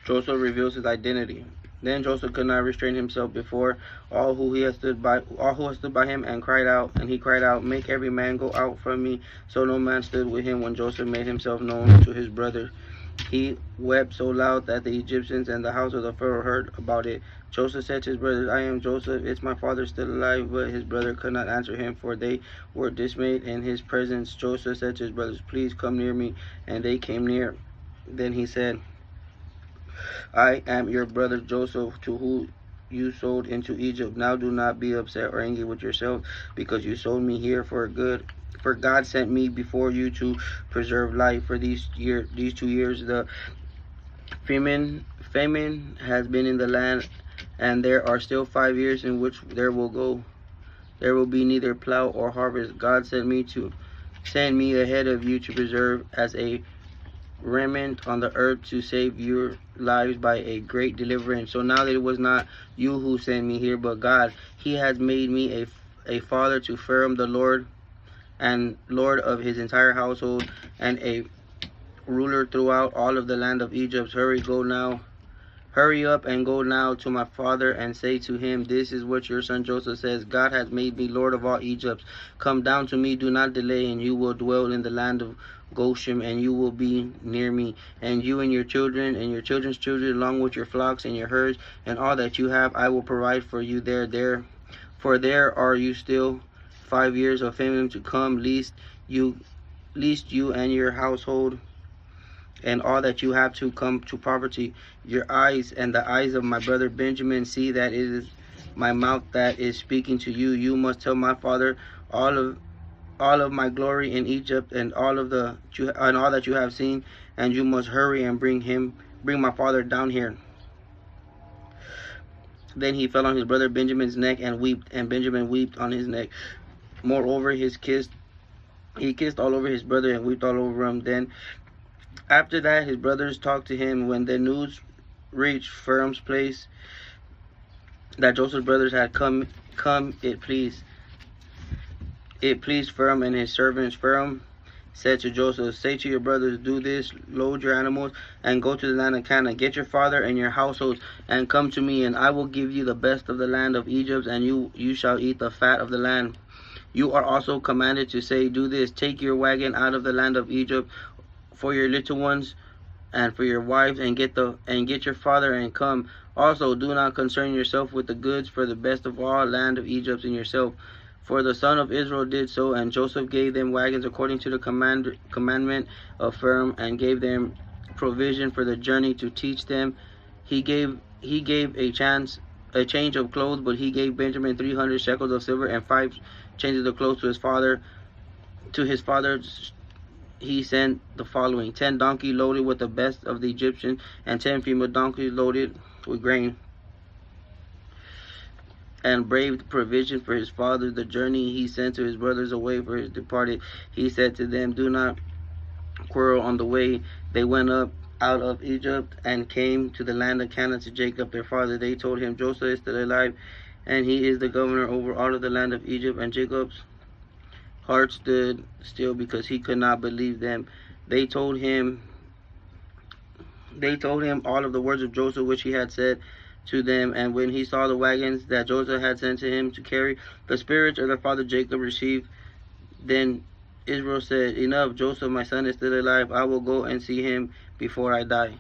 Joseph reveals his identity. Then Joseph could not restrain himself before all who had stood by him, and he cried out, "Make every man go out from me." So no man stood with him when Joseph made himself known to his brother. He wept so loud that the Egyptians and the house of the Pharaoh heard about it. Joseph said to his brothers, "I am Joseph. Is my father still alive?" But his brother could not answer him, for they were dismayed in his presence. Joseph said to his brothers, "Please come near me." And they came near. Then he said, "I am your brother Joseph, to whom you sold into Egypt. Now do not be upset or angry with yourself because you sold me here for good. For God sent me before you to preserve life. For these 2 years, the famine has been in the land, and there are still 5 years in which there will be neither plow or harvest. God sent me ahead of you to preserve as a remnant on the earth, to save your lives by a great deliverance. So now that it was not you who sent me here, but God, He has made me a father to Pharaoh the Lord, and Lord of his entire household, and a ruler throughout all of the land of Egypt. Hurry up and go now to my father and say to him, this is what your son Joseph says, God has made me Lord of all Egypt. Come down to me, do not delay, and you will dwell in the land of Goshen, and you will be near me, and you and your children and your children's children, along with your flocks and your herds, and all that you have, I will provide for you for there are you still 5 years of famine to come, lest you and your household and all that you have to come to poverty. Your eyes and the eyes of my brother Benjamin see that it is my mouth that is speaking to you. You must tell my father all of my glory in Egypt, and all that you have seen, and you must hurry and bring my father down here." Then he fell on his brother Benjamin's neck and wept, and Benjamin wept on his neck. Moreover, he kissed all over his brother and wept all over him. Then after that, his brothers talked to him. When the news reached Pharaoh's place that Joseph's brothers had come, it pleased Pharaoh and his servants. Pharaoh said to Joseph, "Say to your brothers, do this, load your animals, and go to the land of Canaan. Get your father and your household, and come to me, and I will give you the best of the land of Egypt, and you shall eat the fat of the land. You are also commanded to say, do this, take your wagon out of the land of Egypt for your little ones and for your wives, and get your father and come. Also do not concern yourself with the goods, for the best of all land of Egypt and yourself." For the son of Israel did so, and Joseph gave them wagons according to the commandment of Pharaoh, and gave them provision for the journey to teach them. He gave a change of clothes, but he gave Benjamin 300 shekels of silver and 5 changes of clothes to his father. To his father he sent the following: 10 donkeys loaded with the best of the Egyptians, and 10 female donkeys loaded with grain and braved provision for his father. The journey he sent to his brothers away for his departed. He said to them, "Do not quarrel on the way." They went up out of Egypt and came to the land of Canaan to Jacob their father. They told him, "Joseph is still alive, and he is the governor over all of the land of Egypt." And Jacob's heart stood still because he could not believe them. They told him all of the words of Joseph which he had said to them. And when he saw the wagons that Joseph had sent to him to carry, the spirits of their father Jacob received. Then Israel said, "Enough, Joseph my son is still alive. I will go and see him before I die."